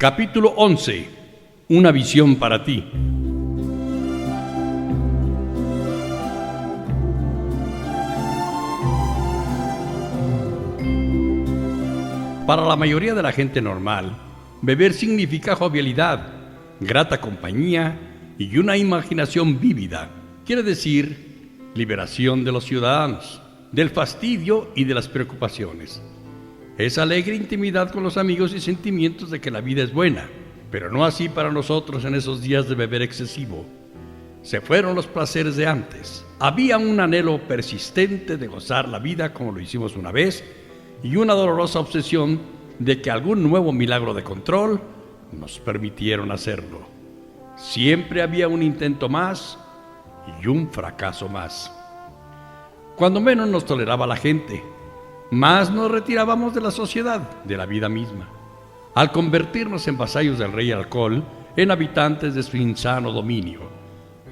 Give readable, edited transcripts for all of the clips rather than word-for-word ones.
Capítulo 11. Una visión para ti. Para la mayoría de la gente normal, beber significa jovialidad, grata compañía y una imaginación vívida. Quiere decir liberación de los ciudadanos, del fastidio y de las preocupaciones. Es alegre intimidad con los amigos y sentimientos de que la vida es buena, pero no así para nosotros en esos días de beber excesivo. Se fueron los placeres de antes. Había un anhelo persistente de gozar la vida como lo hicimos una vez y una dolorosa obsesión de que algún nuevo milagro de control nos permitieron hacerlo. Siempre había un intento más y un fracaso más. Cuando menos nos toleraba la gente, más nos retirábamos de la sociedad, de la vida misma, al convertirnos en vasallos del rey alcohol, en habitantes de su insano dominio.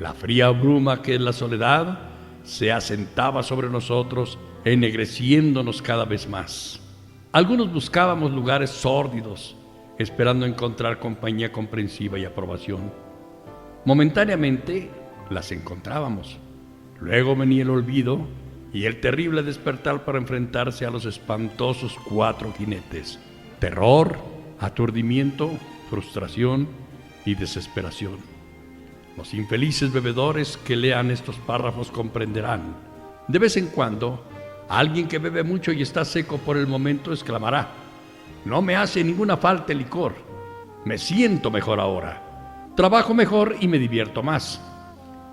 La fría bruma que es la soledad se asentaba sobre nosotros, ennegreciéndonos cada vez más. Algunos buscábamos lugares sórdidos, esperando encontrar compañía comprensiva y aprobación. Momentáneamente las encontrábamos. Luego venía el olvido y el terrible despertar para enfrentarse a los espantosos cuatro jinetes: terror, aturdimiento, frustración y desesperación. Los infelices bebedores que lean estos párrafos comprenderán. De vez en cuando, alguien que bebe mucho y está seco por el momento exclamará: «No me hace ninguna falta el licor. Me siento mejor ahora. Trabajo mejor y me divierto más».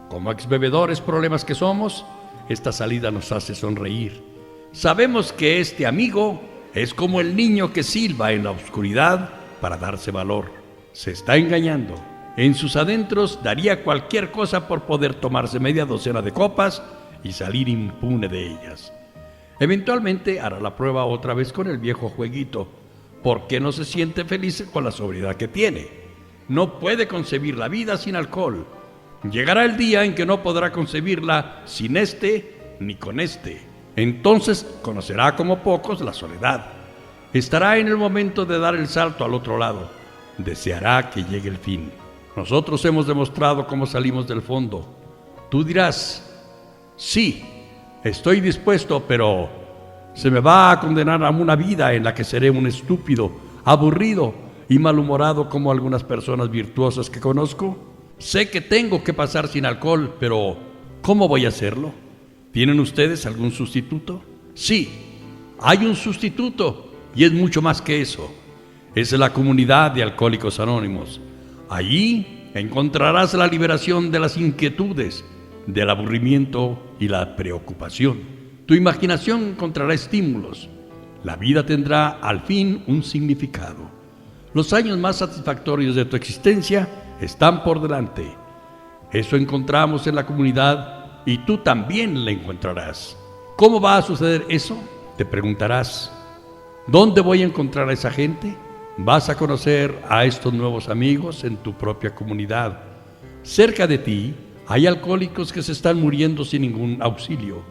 Como exbebedores problemas que somos, esta salida nos hace sonreír. Sabemos que este amigo es como el niño que silba en la oscuridad para darse valor. Se está engañando. En sus adentros daría cualquier cosa por poder tomarse media docena de copas y salir impune de ellas. Eventualmente hará la prueba otra vez con el viejo jueguito, porque no se siente feliz con la sobriedad que tiene. No puede concebir la vida sin alcohol. Llegará el día en que no podrá concebirla sin este ni con este. Entonces conocerá como pocos la soledad. Estará en el momento de dar el salto al otro lado. Deseará que llegue el fin. Nosotros hemos demostrado cómo salimos del fondo. Tú dirás: sí, estoy dispuesto, pero se me va a condenar a una vida en la que seré un estúpido, aburrido y malhumorado como algunas personas virtuosas que conozco. Sé que tengo que pasar sin alcohol, pero ¿cómo voy a hacerlo? ¿Tienen ustedes algún sustituto? Sí, hay un sustituto y es mucho más que eso. Es la comunidad de Alcohólicos Anónimos. Allí encontrarás la liberación de las inquietudes, del aburrimiento y la preocupación. Tu imaginación encontrará estímulos. La vida tendrá al fin un significado. Los años más satisfactorios de tu existencia están por delante. Eso encontramos en la comunidad y tú también la encontrarás. ¿Cómo va a suceder eso? Te preguntarás. ¿Dónde voy a encontrar a esa gente? Vas a conocer a estos nuevos amigos en tu propia comunidad. Cerca de ti hay alcohólicos que se están muriendo sin ningún auxilio,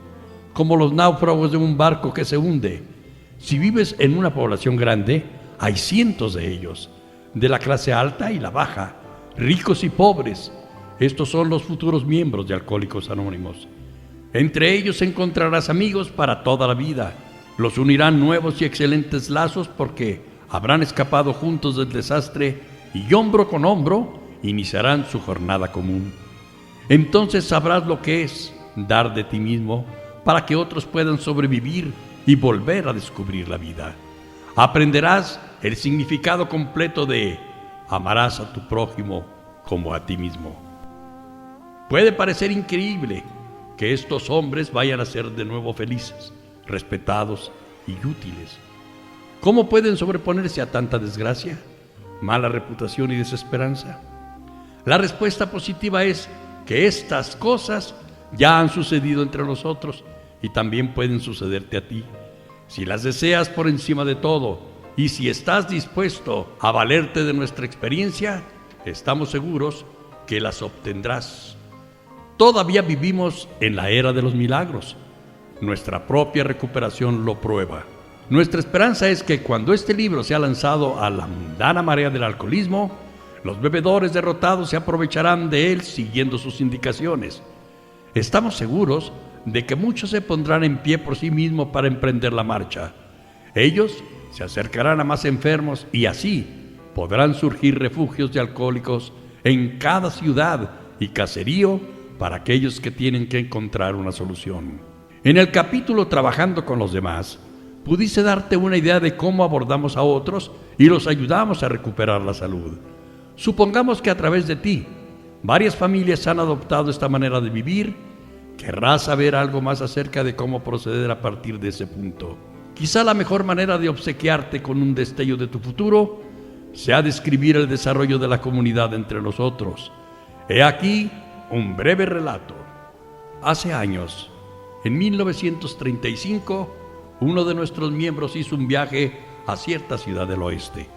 como los náufragos de un barco que se hunde. Si vives en una población grande, hay cientos de ellos, de la clase alta y la baja, ricos y pobres. Estos son los futuros miembros de Alcohólicos Anónimos. Entre ellos encontrarás amigos para toda la vida. Los unirán nuevos y excelentes lazos porque habrán escapado juntos del desastre y hombro con hombro iniciarán su jornada común. Entonces sabrás lo que es dar de ti mismo para que otros puedan sobrevivir y volver a descubrir la vida. Aprenderás el significado completo de amarás a tu prójimo como a ti mismo. Puede parecer increíble que estos hombres vayan a ser de nuevo felices, respetados y útiles. ¿Cómo pueden sobreponerse a tanta desgracia, mala reputación y desesperanza? La respuesta positiva es que estas cosas ya han sucedido entre nosotros y también pueden sucederte a ti. Si las deseas por encima de todo, y si estás dispuesto a valerte de nuestra experiencia, estamos seguros que las obtendrás. Todavía vivimos en la era de los milagros. Nuestra propia recuperación lo prueba. Nuestra esperanza es que cuando este libro sea lanzado a la mundana marea del alcoholismo, los bebedores derrotados se aprovecharán de él siguiendo sus indicaciones. Estamos seguros de que muchos se pondrán en pie por sí mismos para emprender la marcha. Ellos se acercarán a más enfermos y así podrán surgir refugios de alcohólicos en cada ciudad y caserío para aquellos que tienen que encontrar una solución. En el capítulo Trabajando con los demás, pudiste darte una idea de cómo abordamos a otros y los ayudamos a recuperar la salud. Supongamos que a través de ti, varias familias han adoptado esta manera de vivir. Querrás saber algo más acerca de cómo proceder a partir de ese punto. Quizá la mejor manera de obsequiarte con un destello de tu futuro sea describir el desarrollo de la comunidad entre nosotros. He aquí un breve relato. Hace años, en 1935, uno de nuestros miembros hizo un viaje a cierta ciudad del oeste.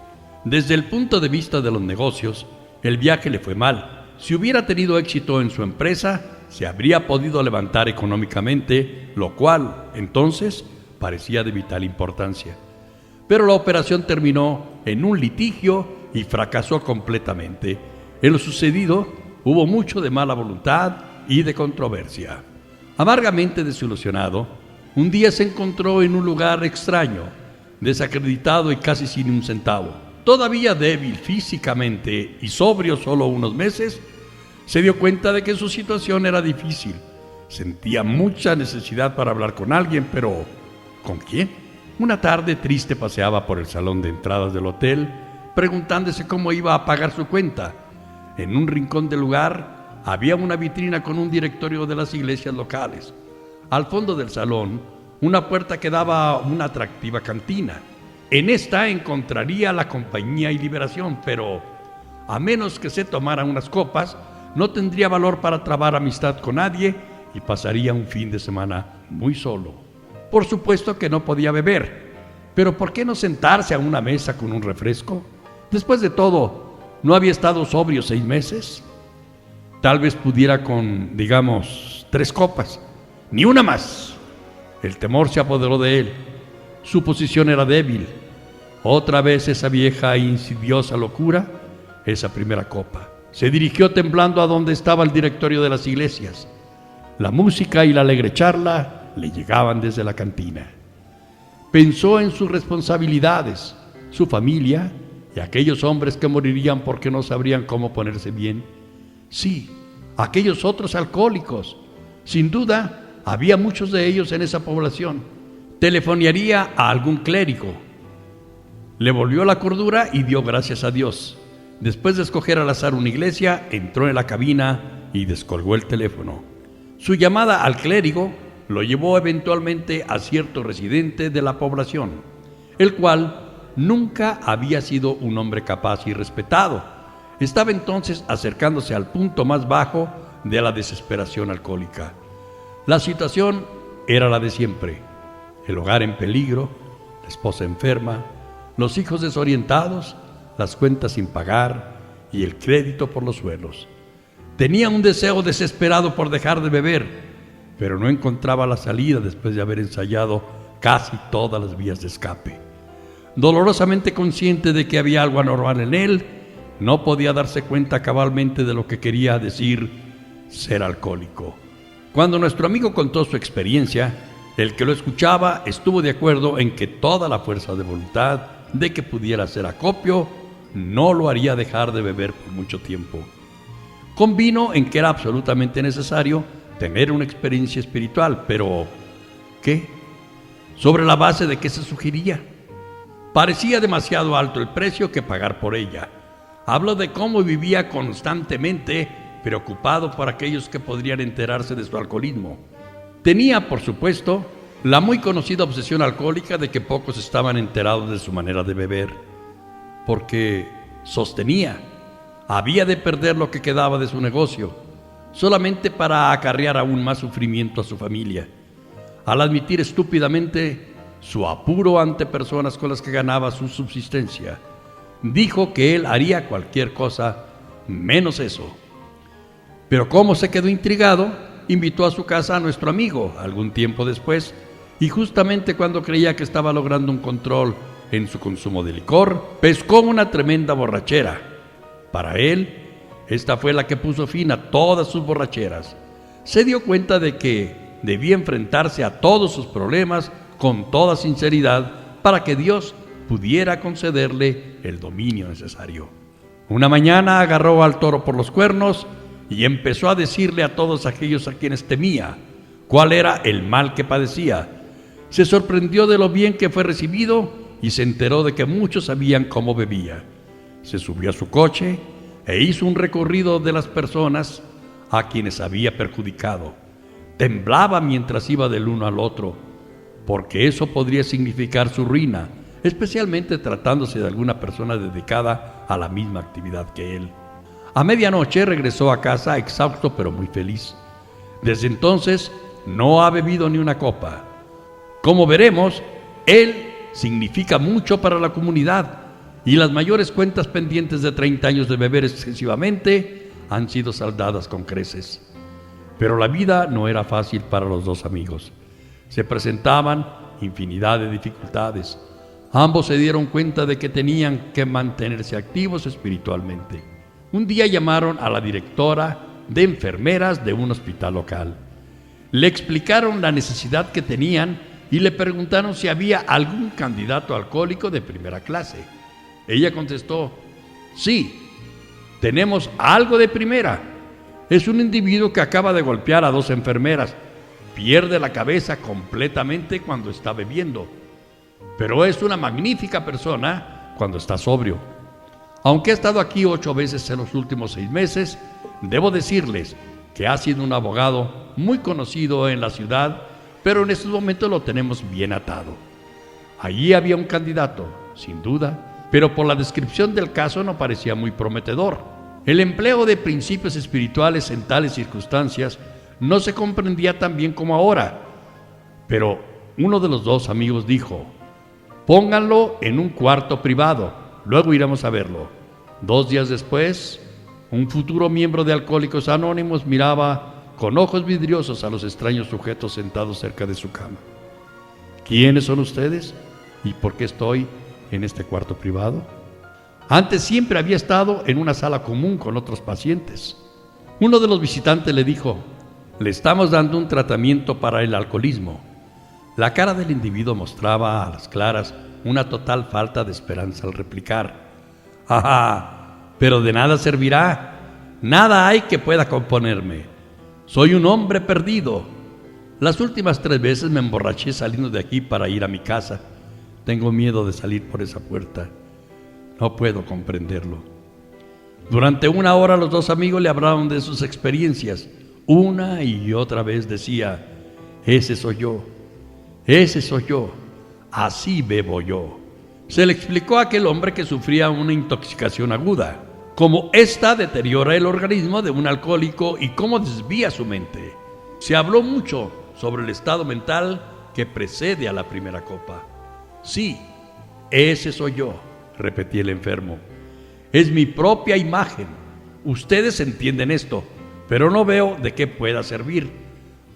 Desde el punto de vista de los negocios, el viaje le fue mal. Si hubiera tenido éxito en su empresa, se habría podido levantar económicamente, lo cual, entonces, parecía de vital importancia. Pero la operación terminó en un litigio y fracasó completamente. En lo sucedido, hubo mucho de mala voluntad y de controversia. Amargamente desilusionado, un día se encontró en un lugar extraño, desacreditado y casi sin un centavo. Todavía débil físicamente y sobrio solo unos meses, se dio cuenta de que su situación era difícil. Sentía mucha necesidad para hablar con alguien, pero ¿con quién? Una tarde triste paseaba por el salón de entradas del hotel, preguntándose cómo iba a pagar su cuenta. En un rincón del lugar había una vitrina con un directorio de las iglesias locales. Al fondo del salón, una puerta que daba a una atractiva cantina. En esta encontraría la compañía y liberación, pero a menos que se tomara unas copas, no tendría valor para trabar amistad con nadie y pasaría un fin de semana muy solo. Por supuesto que no podía beber, pero ¿por qué no sentarse a una mesa con un refresco? Después de todo, ¿no había estado sobrio 6 meses? Tal vez pudiera con, digamos, 3 copas. Ni una más. El temor se apoderó de él. Su posición era débil. Otra vez esa vieja e insidiosa locura, esa primera copa. Se dirigió temblando a donde estaba el directorio de las iglesias. La música y la alegre charla le llegaban desde la cantina. Pensó en sus responsabilidades, su familia y aquellos hombres que morirían porque no sabrían cómo ponerse bien. Sí, aquellos otros alcohólicos. Sin duda, había muchos de ellos en esa población. Telefonearía a algún clérigo. Le volvió la cordura y dio gracias a Dios. Después de escoger al azar una iglesia, entró en la cabina y descolgó el teléfono. Su llamada al clérigo lo llevó eventualmente a cierto residente de la población, el cual nunca había sido un hombre capaz y respetado. Estaba entonces acercándose al punto más bajo de la desesperación alcohólica. La situación era la de siempre: el hogar en peligro, la esposa enferma, los hijos desorientados, las cuentas sin pagar y el crédito por los suelos. Tenía un deseo desesperado por dejar de beber, pero no encontraba la salida después de haber ensayado casi todas las vías de escape. Dolorosamente consciente de que había algo anormal en él, no podía darse cuenta cabalmente de lo que quería decir ser alcohólico. Cuando nuestro amigo contó su experiencia, el que lo escuchaba estuvo de acuerdo en que toda la fuerza de voluntad de que pudiera hacer acopio no lo haría dejar de beber por mucho tiempo. Convino en que era absolutamente necesario tener una experiencia espiritual, pero ¿qué? ¿Sobre la base de qué se sugería? Parecía demasiado alto el precio que pagar por ella. Habló de cómo vivía constantemente preocupado por aquellos que podrían enterarse de su alcoholismo. Tenía, por supuesto, la muy conocida obsesión alcohólica de que pocos estaban enterados de su manera de beber, porque sostenía, había de perder lo que quedaba de su negocio, solamente para acarrear aún más sufrimiento a su familia. Al admitir estúpidamente su apuro ante personas con las que ganaba su subsistencia, dijo que él haría cualquier cosa menos eso. Pero como se quedó intrigado, invitó a su casa a nuestro amigo. Algún tiempo después, y justamente cuando creía que estaba logrando un control en su consumo de licor, pescó una tremenda borrachera. Para él, esta fue la que puso fin a todas sus borracheras. Se dio cuenta de que debía enfrentarse a todos sus problemas con toda sinceridad para que Dios pudiera concederle el dominio necesario. Una mañana agarró al toro por los cuernos y empezó a decirle a todos aquellos a quienes temía cuál era el mal que padecía. Se sorprendió de lo bien que fue recibido y se enteró de que muchos sabían cómo bebía. Se subió a su coche e hizo un recorrido de las personas a quienes había perjudicado. Temblaba mientras iba del uno al otro, porque eso podría significar su ruina, especialmente tratándose de alguna persona dedicada a la misma actividad que él. A medianoche regresó a casa exhausto pero muy feliz. Desde entonces no ha bebido ni una copa. Como veremos, él significa mucho para la comunidad y las mayores cuentas pendientes de 30 años de beber excesivamente han sido saldadas con creces. Pero la vida no era fácil para los dos amigos. Se presentaban infinidad de dificultades. Ambos se dieron cuenta de que tenían que mantenerse activos espiritualmente. Un día llamaron a la directora de enfermeras de un hospital local. Le explicaron la necesidad que tenían y le preguntaron si había algún candidato alcohólico de primera clase. Ella contestó: sí, tenemos algo de primera. Es un individuo que acaba de golpear a 2 enfermeras. Pierde la cabeza completamente cuando está bebiendo, pero es una magnífica persona cuando está sobrio. Aunque ha estado aquí 8 veces en los últimos 6 meses, debo decirles que ha sido un abogado muy conocido en la ciudad, pero en estos momentos lo tenemos bien atado. Allí había un candidato, sin duda, pero por la descripción del caso no parecía muy prometedor. El empleo de principios espirituales en tales circunstancias no se comprendía tan bien como ahora, pero uno de los 2 amigos dijo: pónganlo en un cuarto privado, luego iremos a verlo. 2 días después, un futuro miembro de Alcohólicos Anónimos miraba con ojos vidriosos a los extraños sujetos sentados cerca de su cama. ¿Quiénes son ustedes? ¿Y por qué estoy en este cuarto privado? Antes siempre había estado en una sala común con otros pacientes. Uno de los visitantes le dijo: le estamos dando un tratamiento para el alcoholismo. La cara del individuo mostraba a las claras una total falta de esperanza al replicar: ¡ajá! Pero de nada servirá. Nada hay que pueda componerme. Soy un hombre perdido. Las últimas 3 veces me emborraché saliendo de aquí para ir a mi casa. Tengo miedo de salir por esa puerta. No puedo comprenderlo. Durante 1 hora los 2 amigos le hablaron de sus experiencias. Una y otra vez decía: ese soy yo, ese soy yo, así bebo yo. Se le explicó a aquel hombre que sufría una intoxicación aguda, cómo ésta deteriora el organismo de un alcohólico y cómo desvía su mente. Se habló mucho sobre el estado mental que precede a la primera copa. Sí, ese soy yo, repetía el enfermo. Es mi propia imagen. Ustedes entienden esto, pero no veo de qué pueda servir.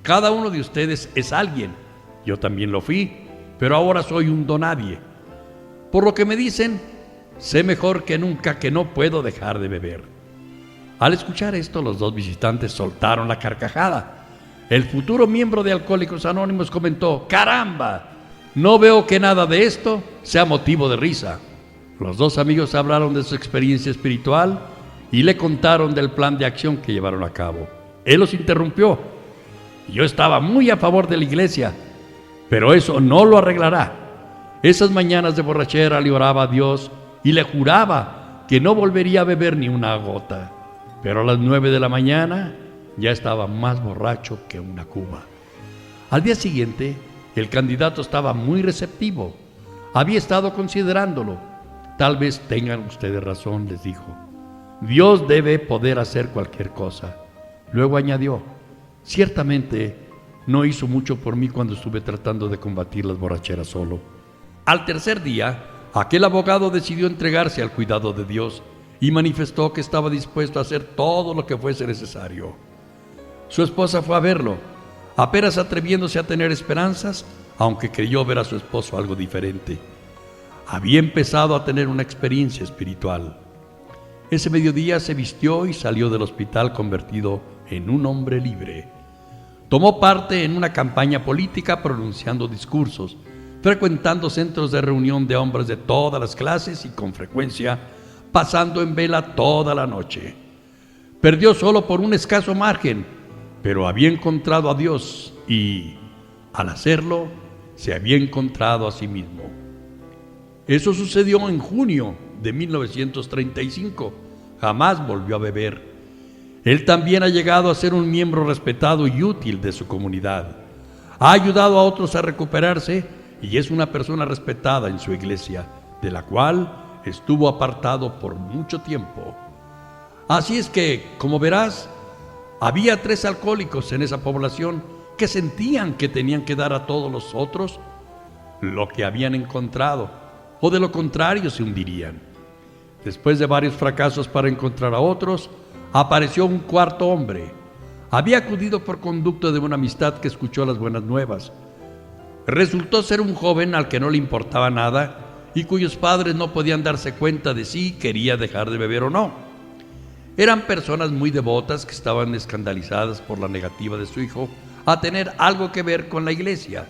Cada uno de ustedes es alguien. Yo también lo fui, pero ahora soy un donadie. Por lo que me dicen, sé mejor que nunca que no puedo dejar de beber. Al escuchar esto, los 2 visitantes soltaron la carcajada. El futuro miembro de Alcohólicos Anónimos comentó: ¡caramba! No veo que nada de esto sea motivo de risa. Los 2 amigos hablaron de su experiencia espiritual y le contaron del plan de acción que llevaron a cabo. Él los interrumpió: yo estaba muy a favor de la iglesia, pero eso no lo arreglará. Esas mañanas de borrachera le oraba a Dios y le juraba que no volvería a beber ni una gota. Pero a las 9 de la mañana ya estaba más borracho que una cuba. Al día siguiente, el candidato estaba muy receptivo. Había estado considerándolo. Tal vez tengan ustedes razón, les dijo. Dios debe poder hacer cualquier cosa. Luego añadió: ciertamente no hizo mucho por mí cuando estuve tratando de combatir las borracheras solo. Al tercer día, aquel abogado decidió entregarse al cuidado de Dios y manifestó que estaba dispuesto a hacer todo lo que fuese necesario. Su esposa fue a verlo. Apenas atreviéndose a tener esperanzas, aunque creyó ver a su esposo algo diferente. Había empezado a tener una experiencia espiritual. Ese mediodía se vistió y salió del hospital convertido en un hombre libre. Tomó parte en una campaña política pronunciando discursos, frecuentando centros de reunión de hombres de todas las clases y con frecuencia pasando en vela toda la noche. Perdió solo por un escaso margen, pero había encontrado a Dios y, al hacerlo, se había encontrado a sí mismo. Eso sucedió en junio de 1935. Jamás volvió a beber. Él también ha llegado a ser un miembro respetado y útil de su comunidad. Ha ayudado a otros a recuperarse y es una persona respetada en su iglesia, de la cual estuvo apartado por mucho tiempo. Así es que, como verás, había 3 alcohólicos en esa población que sentían que tenían que dar a todos los otros lo que habían encontrado, o de lo contrario se hundirían. Después de varios fracasos para encontrar a otros, apareció un cuarto hombre. Había acudido por conducto de una amistad que escuchó las buenas nuevas. Resultó ser un joven al que no le importaba nada y cuyos padres no podían darse cuenta de si quería dejar de beber o no. Eran personas muy devotas que estaban escandalizadas por la negativa de su hijo a tener algo que ver con la iglesia.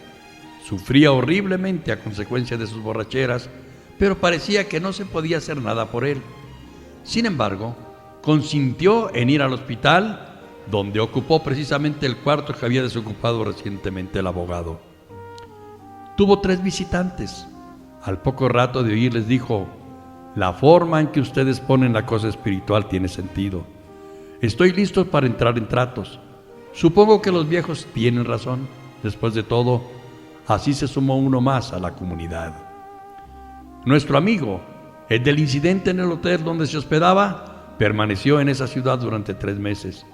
Sufría horriblemente a consecuencia de sus borracheras, pero parecía que no se podía hacer nada por él. Sin embargo, consintió en ir al hospital, donde ocupó precisamente el cuarto que había desocupado recientemente el abogado. Tuvo 3 visitantes. Al poco rato de oírles dijo: «La forma en que ustedes ponen la cosa espiritual tiene sentido. Estoy listo para entrar en tratos. Supongo que los viejos tienen razón. Después de todo, así se sumó uno más a la comunidad». Nuestro amigo, el del incidente en el hotel donde se hospedaba, permaneció en esa ciudad durante 3 meses.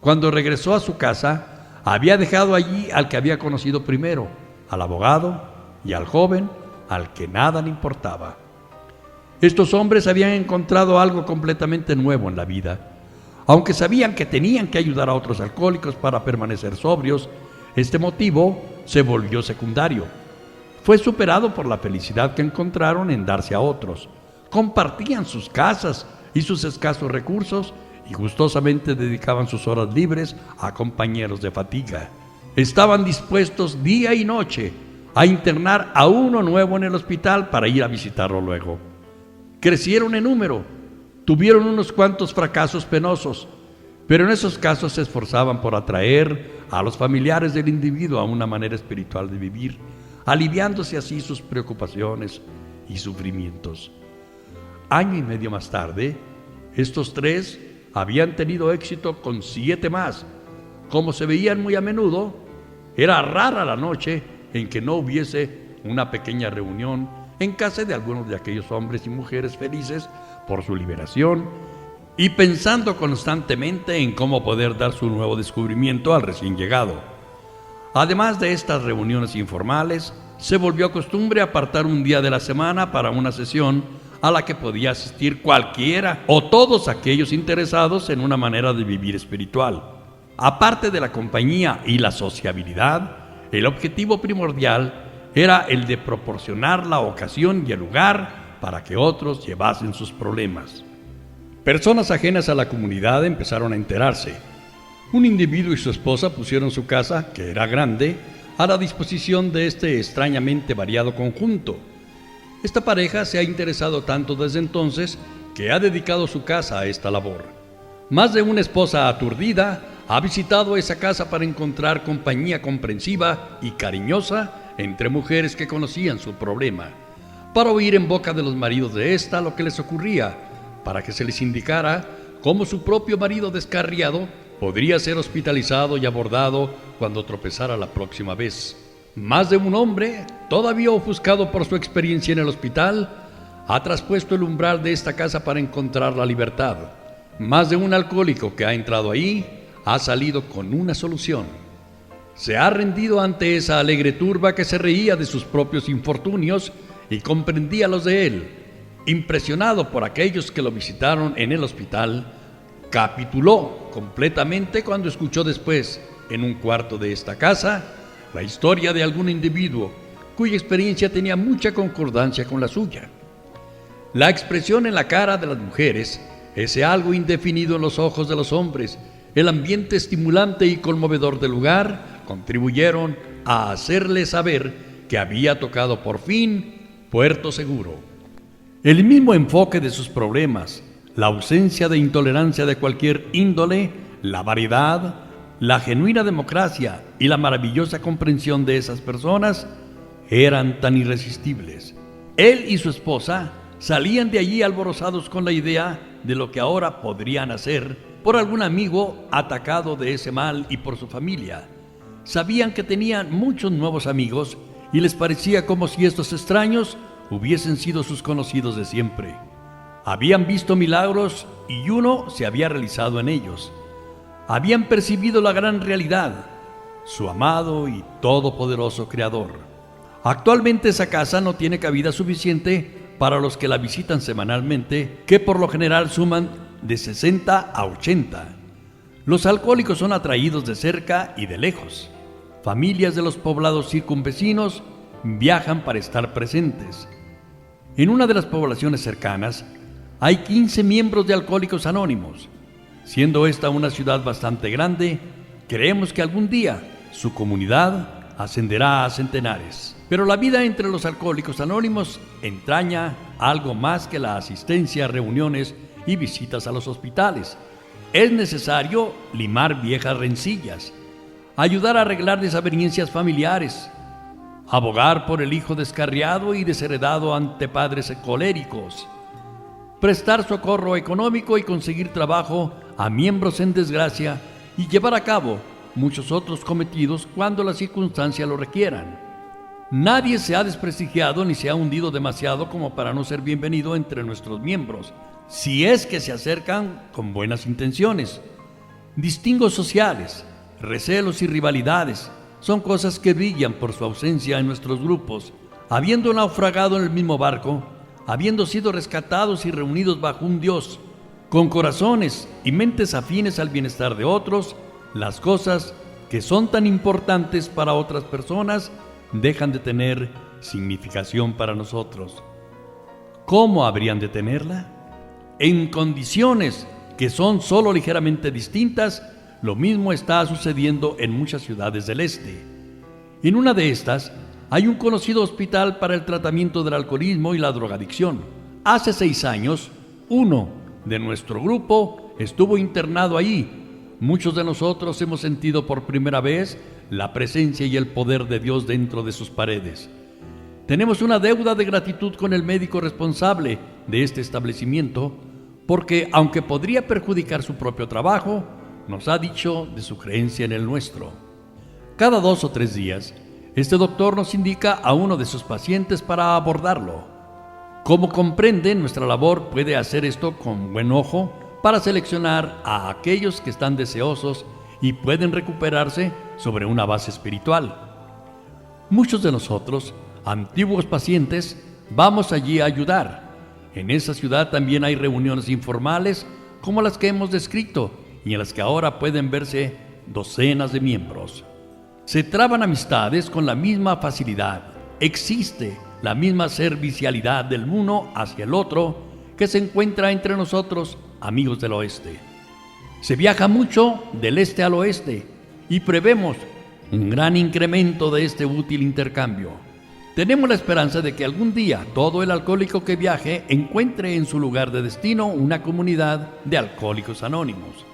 Cuando regresó a su casa, había dejado allí al que había conocido primero, al abogado y al joven al que nada le importaba. Estos hombres habían encontrado algo completamente nuevo en la vida. Aunque sabían que tenían que ayudar a otros alcohólicos para permanecer sobrios, este motivo se volvió secundario. Fue superado por la felicidad que encontraron en darse a otros. Compartían sus casas y sus escasos recursos y gustosamente dedicaban sus horas libres a compañeros de fatiga. Estaban dispuestos día y noche a internar a uno nuevo en el hospital para ir a visitarlo luego. Crecieron en número, tuvieron unos cuantos fracasos penosos, pero en esos casos se esforzaban por atraer a los familiares del individuo a una manera espiritual de vivir, aliviándose así sus preocupaciones y sufrimientos. Año y medio más tarde, estos 3 habían tenido éxito con 7 más. Como se veían muy a menudo, era rara la noche en que no hubiese una pequeña reunión en casa de algunos de aquellos hombres y mujeres felices por su liberación y pensando constantemente en cómo poder dar su nuevo descubrimiento al recién llegado. Además de estas reuniones informales, se volvió costumbre apartar un día de la semana para una sesión a la que podía asistir cualquiera o todos aquellos interesados en una manera de vivir espiritual. Aparte de la compañía y la sociabilidad, el objetivo primordial era el de proporcionar la ocasión y el lugar para que otros llevasen sus problemas. Personas ajenas a la comunidad empezaron a enterarse. Un individuo y su esposa pusieron su casa, que era grande, a la disposición de este extrañamente variado conjunto. Esta pareja se ha interesado tanto desde entonces que ha dedicado su casa a esta labor. Más de una esposa aturdida ha visitado esa casa para encontrar compañía comprensiva y cariñosa entre mujeres que conocían su problema, para oír en boca de los maridos de esta lo que les ocurría, para que se les indicara cómo su propio marido descarriado podría ser hospitalizado y abordado cuando tropezara la próxima vez. Más de un hombre, todavía ofuscado por su experiencia en el hospital, ha traspuesto el umbral de esta casa para encontrar la libertad. Más de un alcohólico que ha entrado ahí ha salido con una solución. Se ha rendido ante esa alegre turba que se reía de sus propios infortunios y comprendía los de él. Impresionado por aquellos que lo visitaron en el hospital, capituló completamente cuando escuchó después, en un cuarto de esta casa, la historia de algún individuo cuya experiencia tenía mucha concordancia con la suya. La expresión en la cara de las mujeres, ese algo indefinido en los ojos de los hombres, el ambiente estimulante y conmovedor del lugar, contribuyeron a hacerle saber que había tocado por fin puerto seguro. El mismo enfoque de sus problemas, la ausencia de intolerancia de cualquier índole, la variedad, la genuina democracia y la maravillosa comprensión de esas personas eran tan irresistibles. Él y su esposa salían de allí alborozados con la idea de lo que ahora podrían hacer por algún amigo atacado de ese mal y por su familia. Sabían que tenían muchos nuevos amigos y les parecía como si estos extraños hubiesen sido sus conocidos de siempre. Habían visto milagros y uno se había realizado en ellos. Habían percibido la gran realidad, su amado y todopoderoso Creador. Actualmente esa casa no tiene cabida suficiente para los que la visitan semanalmente, que por lo general suman de 60 a 80. Los alcohólicos son atraídos de cerca y de lejos. Familias de los poblados circunvecinos viajan para estar presentes. En una de las poblaciones cercanas hay 15 miembros de Alcohólicos Anónimos. Siendo esta una ciudad bastante grande, creemos que algún día su comunidad ascenderá a centenares. Pero la vida entre los Alcohólicos Anónimos entraña algo más que la asistencia a reuniones y visitas a los hospitales. Es necesario limar viejas rencillas, ayudar a arreglar desavenencias familiares, abogar por el hijo descarriado y desheredado ante padres coléricos, prestar socorro económico y conseguir trabajo a miembros en desgracia y llevar a cabo muchos otros cometidos cuando las circunstancias lo requieran. Nadie se ha desprestigiado ni se ha hundido demasiado como para no ser bienvenido entre nuestros miembros, si es que se acercan con buenas intenciones. Distingos sociales, recelos y rivalidades son cosas que brillan por su ausencia en nuestros grupos. Habiendo naufragado en el mismo barco, habiendo sido rescatados y reunidos bajo un Dios, con corazones y mentes afines al bienestar de otros, las cosas que son tan importantes para otras personas dejan de tener significación para nosotros. ¿Cómo habrían de tenerla? En condiciones que son solo ligeramente distintas, lo mismo está sucediendo en muchas ciudades del este. En una de estas, hay un conocido hospital para el tratamiento del alcoholismo y la drogadicción. Hace 6 años, uno de nuestro grupo estuvo internado allí. Muchos de nosotros hemos sentido por primera vez la presencia y el poder de Dios dentro de sus paredes. Tenemos una deuda de gratitud con el médico responsable de este establecimiento, porque aunque podría perjudicar su propio trabajo, nos ha dicho de su creencia en el nuestro. Cada 2 o 3 días, este doctor nos indica a uno de sus pacientes para abordarlo. Como comprende, nuestra labor puede hacer esto con buen ojo para seleccionar a aquellos que están deseosos y pueden recuperarse sobre una base espiritual. Muchos de nosotros, antiguos pacientes, vamos allí a ayudar. En esa ciudad también hay reuniones informales como las que hemos descrito y en las que ahora pueden verse docenas de miembros. Se traban amistades con la misma facilidad. Existe la misma servicialidad del uno hacia el otro que se encuentra entre nosotros, amigos del oeste. Se viaja mucho del este al oeste y prevemos un gran incremento de este útil intercambio. Tenemos la esperanza de que algún día todo el alcohólico que viaje encuentre en su lugar de destino una comunidad de alcohólicos anónimos.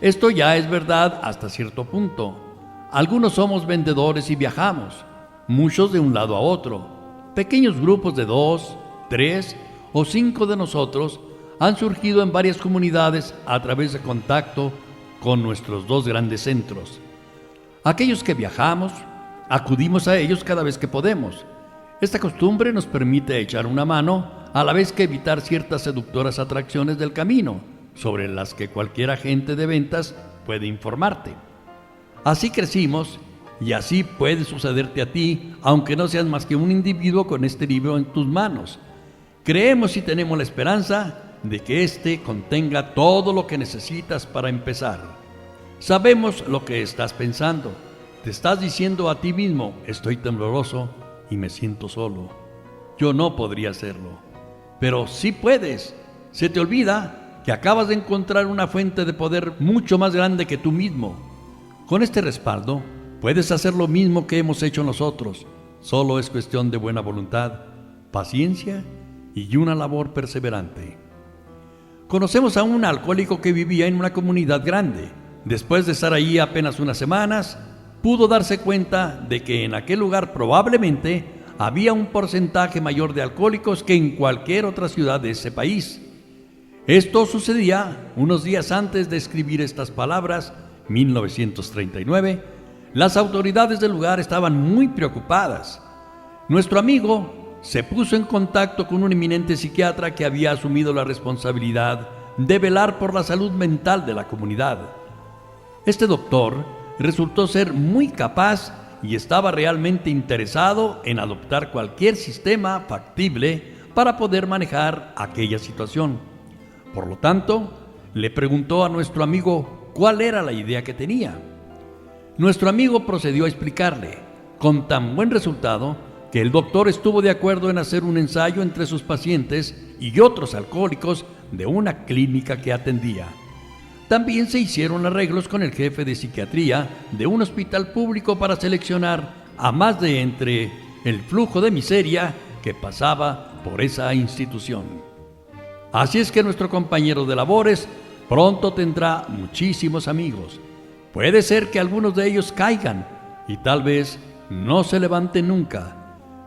Esto ya es verdad hasta cierto punto. Algunos somos vendedores y viajamos, muchos de un lado a otro. Pequeños grupos de 2, 3 o 5 de nosotros han surgido en varias comunidades a través de contacto con nuestros 2 grandes centros. Aquellos que viajamos, acudimos a ellos cada vez que podemos. Esta costumbre nos permite echar una mano a la vez que evitar ciertas seductoras atracciones del camino, sobre las que cualquier agente de ventas puede informarte. Así crecimos y así puede sucederte a ti, aunque no seas más que un individuo con este libro en tus manos. Creemos y tenemos la esperanza de que éste contenga todo lo que necesitas para empezar. Sabemos lo que estás pensando. te estás diciendo a ti mismo, estoy tembloroso y me siento solo. Yo no podría hacerlo. Pero sí puedes. Se te olvida que acabas de encontrar una fuente de poder mucho más grande que tú mismo. Con este respaldo, puedes hacer lo mismo que hemos hecho nosotros. Solo es cuestión de buena voluntad, paciencia y una labor perseverante. Conocemos a un alcohólico que vivía en una comunidad grande. Después de estar allí apenas unas semanas, pudo darse cuenta de que en aquel lugar probablemente había un porcentaje mayor de alcohólicos que en cualquier otra ciudad de ese país. Esto sucedía unos días antes de escribir estas palabras, 1939. Las autoridades del lugar estaban muy preocupadas. Nuestro amigo se puso en contacto con un eminente psiquiatra que había asumido la responsabilidad de velar por la salud mental de la comunidad. Este doctor resultó ser muy capaz y estaba realmente interesado en adoptar cualquier sistema factible para poder manejar aquella situación. Por lo tanto, le preguntó a nuestro amigo cuál era la idea que tenía. Nuestro amigo procedió a explicarle, con tan buen resultado, que el doctor estuvo de acuerdo en hacer un ensayo entre sus pacientes y otros alcohólicos de una clínica que atendía. También se hicieron arreglos con el jefe de psiquiatría de un hospital público para seleccionar a más de entre el flujo de miseria que pasaba por esa institución. Así es que nuestro compañero de labores pronto tendrá muchísimos amigos. Puede ser que algunos de ellos caigan y tal vez no se levanten nunca.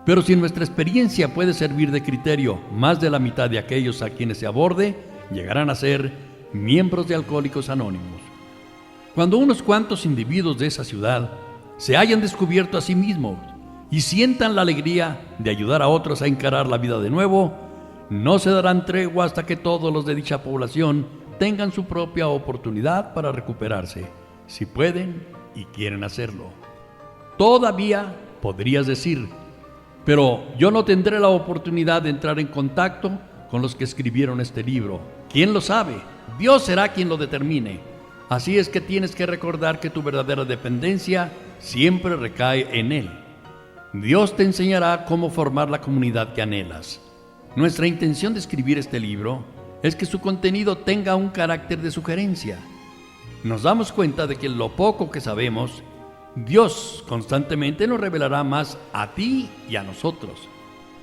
Pero si nuestra experiencia puede servir de criterio, más de la mitad de aquellos a quienes se aborde llegarán a ser miembros de Alcohólicos Anónimos. Cuando unos cuantos individuos de esa ciudad se hayan descubierto a sí mismos y sientan la alegría de ayudar a otros a encarar la vida de nuevo, no se darán tregua hasta que todos los de dicha población tengan su propia oportunidad para recuperarse, si pueden y quieren hacerlo. Todavía podrías decir, pero yo no tendré la oportunidad de entrar en contacto con los que escribieron este libro. ¿Quién lo sabe? Dios será quien lo determine. Así es que tienes que recordar que tu verdadera dependencia siempre recae en Él. Dios te enseñará cómo formar la comunidad que anhelas. Nuestra intención de escribir este libro es que su contenido tenga un carácter de sugerencia. Nos damos cuenta de que lo poco que sabemos, Dios constantemente nos revelará más a ti y a nosotros.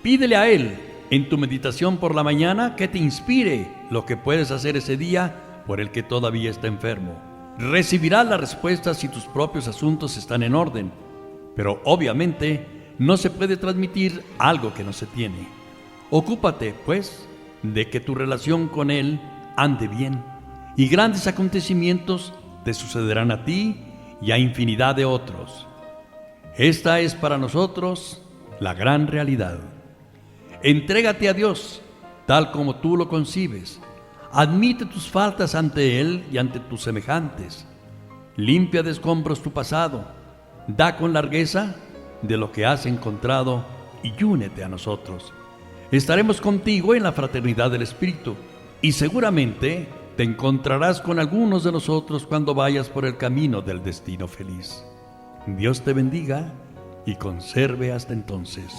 Pídele a Él en tu meditación por la mañana que te inspire lo que puedes hacer ese día por el que todavía está enfermo. Recibirás la respuesta si tus propios asuntos están en orden, pero obviamente no se puede transmitir algo que no se tiene. Ocúpate, pues, de que tu relación con Él ande bien, y grandes acontecimientos te sucederán a ti y a infinidad de otros. Esta es para nosotros la gran realidad. Entrégate a Dios, tal como tú lo concibes. Admite tus faltas ante Él y ante tus semejantes. Limpia de escombros tu pasado. Da con largueza de lo que has encontrado y únete a nosotros. Estaremos contigo en la fraternidad del Espíritu y seguramente te encontrarás con algunos de nosotros cuando vayas por el camino del destino feliz. Dios te bendiga y conserve hasta entonces.